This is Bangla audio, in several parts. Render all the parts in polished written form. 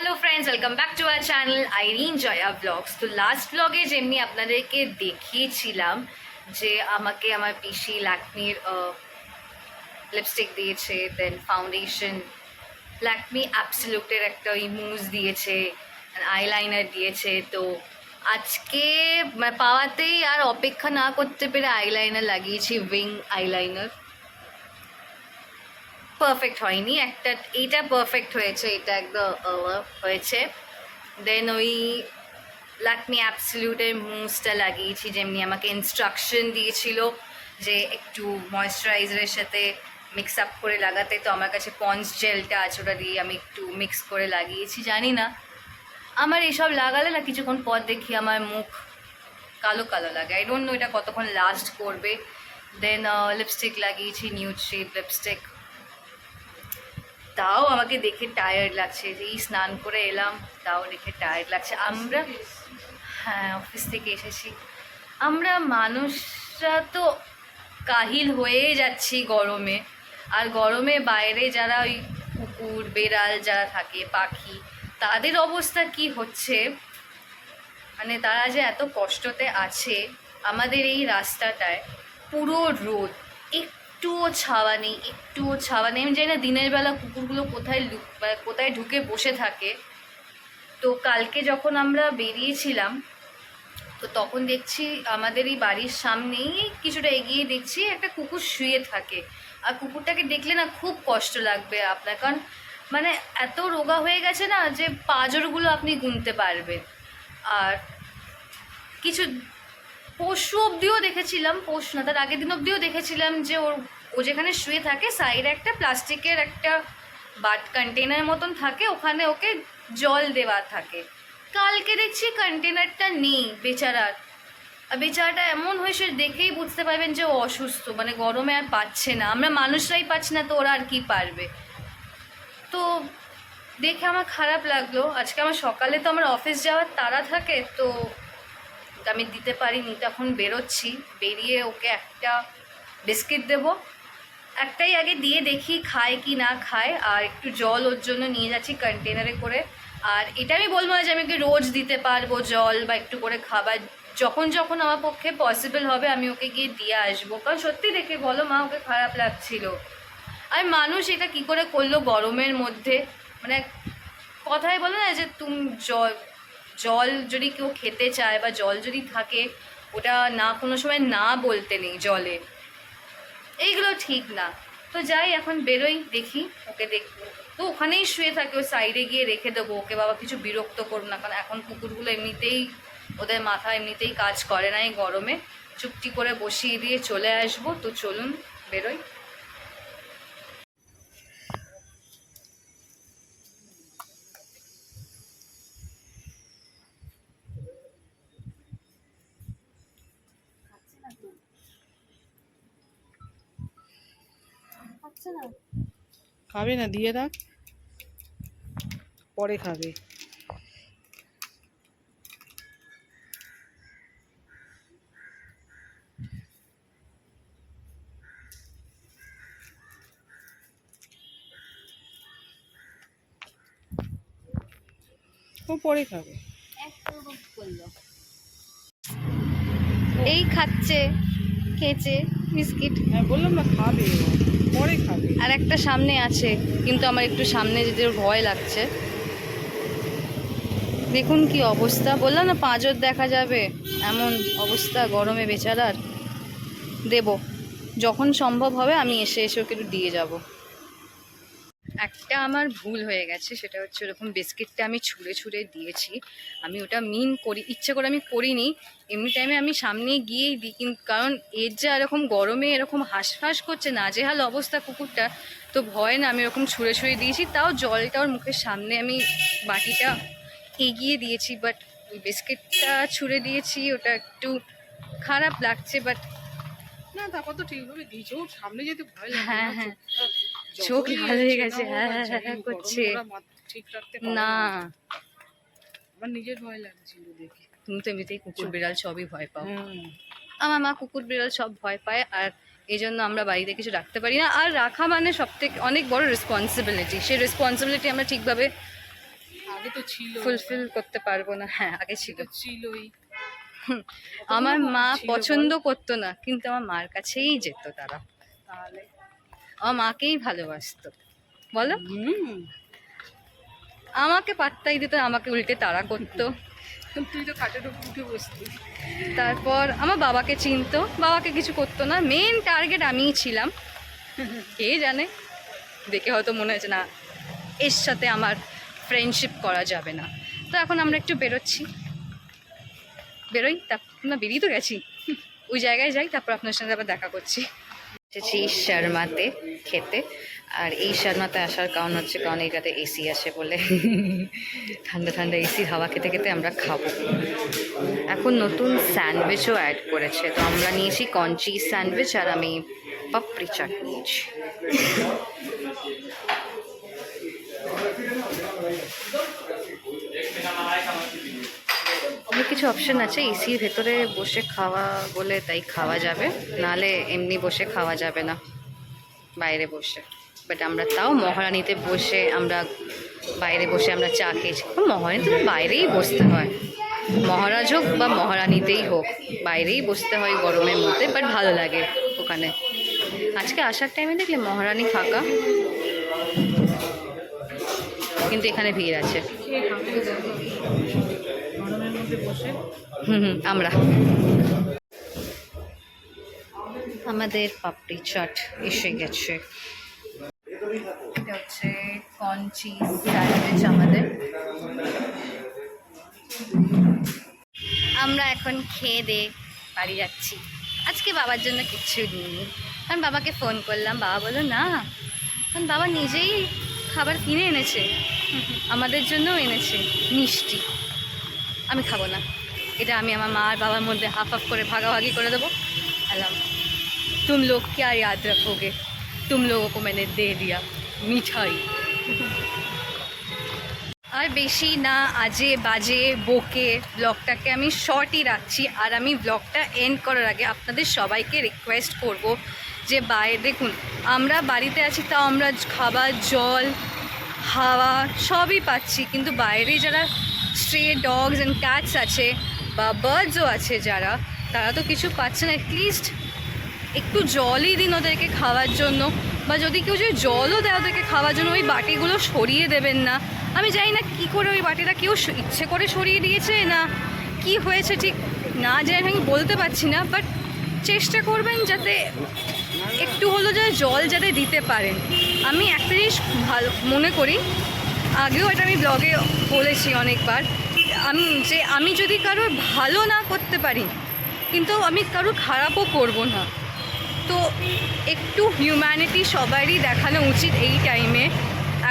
Hello friends, welcome back to our channel Irin Joya vlogs. তো লাস্ট ব্লগে যেমনি আপনাদেরকে দেখিয়েছিলাম যে আমাকে আমার পিসি ল্যাকমির লিপস্টিক দিয়েছে, দেন ফাউন্ডেশন ল্যাকমি অ্যাবসলিউটের একটা ইমুজ দিয়েছে, আইলাইনার দিয়েছে। তো আজকে পাওয়াতেই আর অপেক্ষা না করতে পেরে আইলাইনার লাগিয়েছি, উইং আইলাইনার। পারফেক্ট হয়নি, একটা এইটা পারফেক্ট হয়েছে, এটা একদম হয়েছে। দেন ওই ল্যাকমি অ্যাবসলিউটের মুসটা লাগিয়েছি, যেমনি আমাকে ইনস্ট্রাকশন দিয়েছিল যে একটু ময়েশ্চারাইজারের সাথে মিক্স আপ করে লাগাতে। তো আমার কাছে পন্স জেলটা আছে, ওটা দিয়ে আমি একটু মিক্স করে লাগিয়েছি। জানি না, আমার এসব লাগালে না কিছুক্ষণ পর দেখি আমার মুখ কালো কালো লাগে। আই ডোন্ট নো এটা কতক্ষণ লাস্ট করবে। দেন লিপস্টিক লাগিয়েছি, নিউড শেড লিপস্টিক। তাও আমাকে দেখে টায়ার্ড লাগছে, এই স্নান করে এলাম, তাও দেখে টায়ার্ড লাগছে। আমরা হ্যাঁ, অফিস থেকে এসেছি। আমরা মানুষরা তো কাহিল হয়ে যাচ্ছি গরমে। আর গরমে বাইরে যারা ওই কুকুর বেড়াল যারা থাকে, পাখি, তাদের অবস্থা কি হচ্ছে, মানে তারা যে এত কষ্টতে আছে। আমাদের এই রাস্তাটায় পুরো রোদ, একটুও ছাওয়া নেই, একটুও ছাওয়া নেই। আমি জানি না দিনের বেলা কুকুরগুলো কোথায় ঢুকে বসে থাকে। তো কালকে যখন আমরা বেরিয়েছিলাম, তো তখন দেখছি আমাদের এই বাড়ির সামনেই কিছুটা এগিয়ে দেখছি একটা কুকুর শুয়ে থাকে। আর কুকুরটাকে দেখলে না খুব কষ্ট লাগবে আপনার, কারণ মানে এত রোগা হয়ে গেছে না যে পাঁজরগুলো আপনি গুনতে পারবেন। আর কিছু পশু অবধিও দেখেছিলাম, পশু না তার আগের দিন অবধিও দেখেছিলাম যে ও যেখানে শুয়ে থাকে সাইডে একটা প্লাস্টিকের একটা বাট কন্টেনার মতন থাকে, ওখানে ওকে জল দেওয়া থাকে। কালকে দেখছি কন্টেনারটা নেই বেচারার। আর বেচারাটা এমন হয়েছে, দেখেই বুঝতে পারবেন যে ও অসুস্থ, মানে গরমে আর পাচ্ছে না। আমরা মানুষরাই পাচ্ছি না, তো ওরা আর কি পারবে। তো দেখে আমার খারাপ লাগলো। আজকে আমার সকালে তো আমার অফিস যাওয়ার তাড়া থাকে, তো আমি দিতে পারিনি। তখন বেরোচ্ছি, বেরিয়ে ওকে একটা বিস্কিট দেবো। একটাই আগে দিয়ে দেখি খায় কি না খায়। আর একটু জল ওর জন্য নিয়ে যাচ্ছি কন্টেনারে করে। আর এটা আমি বলবো না যে আমি ওকে রোজ দিতে পারবো জল বা একটু করে খাবার। যখন যখন আমার পক্ষে পসিবল হবে আমি ওকে গিয়ে দিয়ে আসবো, কারণ সত্যি দেখে বলো মা ওকে খারাপ লাগছিল। আর মানুষ এটা কি করে করলো গরমের মধ্যে, মানে কথায় বলো না যে তুমি জল যদি কেউ খেতে চায় বা জল যদি থাকে, ওটা না কোনো সময় না বলতে নেই জলে, এইগুলো ঠিক না। তো যাই, এখন বেরোই, দেখি ওকে দেখবো। তো ওখানেই শুয়ে থাকে, ওই সাইডে গিয়ে রেখে দেবো ওকে। বাবা কিছু বিরক্ত করবো না, কারণ এখন কুকুরগুলো এমনিতেই ওদের মাথা এমনিতেই কাজ করে না এই গরমে। চুপটি করে বসিয়ে দিয়ে চলে আসবো। তো চলুন বেরোই। খাবে না, দিয়ে রাখ, পরে খাবে। ও পরে খাবে। এই খাচ্ছে, খেয়েছে বিস্কিট। হ্যাঁ বললাম না খাবে, ও পরে খাবে। আর একটা সামনে আছে, কিন্তু আমার একটু সামনে যেতে ভয় লাগছে। দেখুন কি অবস্থা, বললাম না পাঁজর দেখা যাবে, এমন অবস্থা গরমে বেচারার। দেব যখন সম্ভব হবে, আমি এসে ওকে একটু দিয়ে যাব। একটা আমার ভুল হয়ে গেছে, সেটা হচ্ছে ওরকম বিস্কিটটা আমি ছুঁড়ে ছুঁড়ে দিয়েছি। আমি ওটা ইচ্ছে করে আমি করিনি। এমনি টাইমে আমি সামনে গিয়েই দিই, কিন্তু কারণ এর যা এরকম গরমে এরকম হাঁসফাঁস করছে, নাজেহাল অবস্থা কুকুরটা, তো ভয় না আমি এরকম ছুঁড়ে ছুঁড়ে দিয়েছি। তাও জলটা ওর মুখের সামনে আমি বাটিটা এগিয়ে দিয়েছি, বাট ওই বিস্কিটটা ছুঁড়ে দিয়েছি, ওটা একটু খারাপ লাগছে। বাট না, তারপর তো ঠিকভাবে দিয়েছে, ওর সামনে যেতে ভয় লাগে। হ্যাঁ হ্যাঁ, চোখ লাল হয়ে গেছে, হ্যাঁ হ্যাঁ হ্যাঁ করছে ঠিক রাখতে না। আমার নিজের ভয় লাগছিল দেখে। তুমি তো এমনিতেই কুকুর বিড়াল সবই ভয় পাও। হুম। আমার মা কুকুর বিড়াল সব ভয় পায়, আর এই জন্য আমরা বাড়িতে কিছু রাখতে পারি না। আর রাখা মানে সবথেকে অনেক বড় রেসপন্সিবিলিটি, সেই রেসপন্সিবিলিটি আমরা ঠিকভাবে আগে তো ছিল, ফুলফিল করতে পারবো না। হ্যাঁ আগে ছিল, তো ছিলই। আমার মা ছিল পছন্দ করতো না কিন্তু আমার মার কাছেই যেত তারা, তাহলে আমার মাকেই ভালোবাসতো। বলো, হুম, আমাকে পাত্তাই দিত না, আমাকে উল্টে তাড়া করতো। তুই তো খাটের উপর উঠে বসতি। তারপর আমার বাবাকে চিনতো, বাবাকে কিছু করতো না, মেন টার্গেট আমিই ছিলাম। কে জানে, দেখে হয়তো মনে হয়েছে না এর সাথে আমার ফ্রেন্ডশিপ করা যাবে না। তো এখন আমরা একটু বেরোচ্ছি, বেরোই, তারপর না বেরিয়ে তো গেছি, ওই জায়গায় যাই, তারপর আপনার সঙ্গে আবার দেখা করছি। এসেছি শর্মাতে খেতে, আর এই শর্মাতে আসার কারণ হচ্ছে কারণ এইটাতে এসি আছে বলে ঠান্ডা ঠান্ডা এসির হাওয়া খেতে খেতে আমরা খাবো। এখন নতুন স্যান্ডউইচও অ্যাড করেছে, তো আমরা নিয়েছি কঞ্চি স্যান্ডউইচ আর আমি পাপড়ি চাট নিয়েছি। অনেক কিছু অপশন আছে, এসির ভেতরে বসে খাওয়া বলে তাই খাওয়া যাবে, নাহলে এমনি বসে খাওয়া যাবে না বাইরে বসে। বাট আমরা তাও মহারানীতে বসে আমরা বাইরে বসে আমরা চা খেয়েছি। মহারানীতে তো বাইরেই বসতে হয়, মহারাজ হোক বা মহারানীতেই হোক বাইরেই বসতে হয় গরমের মধ্যে, বাট ভালো লাগে ওখানে। আজকে আসার টাইমে দেখলে মহারানী ফাঁকা, কিন্তু এখানে ভিড় আছে। খেয়ে খাবে গরমের মধ্যে বসে। আমরা আমাদের পাপড়ি চাট এসে গেছে। এটা হচ্ছে কঞ্চি স্যান্ডউইচ আমাদের। আমরা এখন খেয়ে দিয়ে বাড়ি যাচ্ছি। আজকে বাবার জন্য কিচ্ছু নিইনি, কারণ বাবাকে ফোন করলাম, বাবা বললো না, কারণ বাবা নিজেই খাবার কিনে এনেছে, আমাদের জন্যও এনেছে মিষ্টি। আমি খাবো না, এটা আমি আমার মা আর বাবার মধ্যে হাফ হাফ করে ভাগাভাগি করে দেবো। আলাম तुम लोग क्या याद रखोगे, तुम लोगों को मैंने दे दिया मिठाई। আর বেশি না আজে বাজে বকে ব্লগটাকে আমি শর্টই রাখছি। আর আমি ব্লগটা এন্ড করার আগে আপনাদের সবাইকে রিকোয়েস্ট করব যে বাইরে দেখুন, আমরা বাড়িতে আছি তাও আমরা খাবার, জল, হাওয়া সবই পাচ্ছি, কিন্তু বাইরে যারা স্ট্রে ডগস অ্যান্ড ক্যাটস আছে বা বার্ডসও আছে যারা, তারা তো কিছু পাচ্ছে না। অ্যাটলিস্ট একটু জলই দিন ওদেরকে খাওয়ার জন্য, বা যদি কেউ যদি জলও দেয় ওদেরকে খাওয়ার জন্য, ওই বাটিগুলো সরিয়ে দেবেন না। আমি জানি না কী করে ওই বাটিটা কেউ ইচ্ছে করে সরিয়ে দিয়েছে না কি হয়েছে, ঠিক না জানি, আমি বলতে পারছি না, বাট চেষ্টা করবেন যাতে একটু হলো যে জল যাতে দিতে পারেন। আমি একটা জিনিস ভালো মনে করি, আগেও এটা আমি ব্লগে বলেছি অনেকবার, আমি যদি কারোর ভালো না করতে পারি কিন্তু আমি কারোর খারাপও করব না। তো একটু হিউম্যানিটি সবারই দেখানো উচিত এই টাইমে,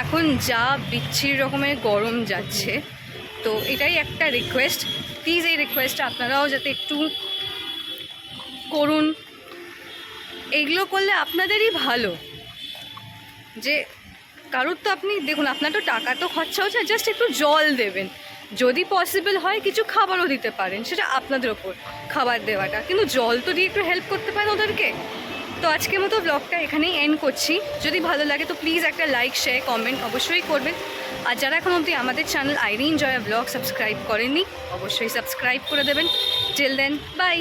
এখন যা বিচ্ছিরি রকমের গরম যাচ্ছে। তো এটাই একটা রিকোয়েস্ট, প্লিজ এই রিকোয়েস্টটা আপনারাও যাতে একটু করুন। এইগুলো করলে আপনাদেরই ভালো, যে কারোর তো আপনি দেখুন, আপনার তো টাকা তো খরচা হচ্ছে, জাস্ট একটু জল দেবেন, যদি পসিবল হয় কিছু খাবারও দিতে পারেন, সেটা আপনাদের ওপর খাবার দেওয়াটা, কিন্তু জল তো দিয়ে একটু হেল্প করতে পারেন ওদেরকে। তো আজকের মতো ব্লগটা এখানেই এন্ড করছি। যদি ভালো লাগে তো প্লিজ একটা লাইক, শেয়ার, কমেন্ট অবশ্যই করবেন। আর যারা এখন অবধি আমাদের channel Irin Joya vlog subscribe করেননি, অবশ্যই সাবস্ক্রাইব করে দেবেন। Till then, by.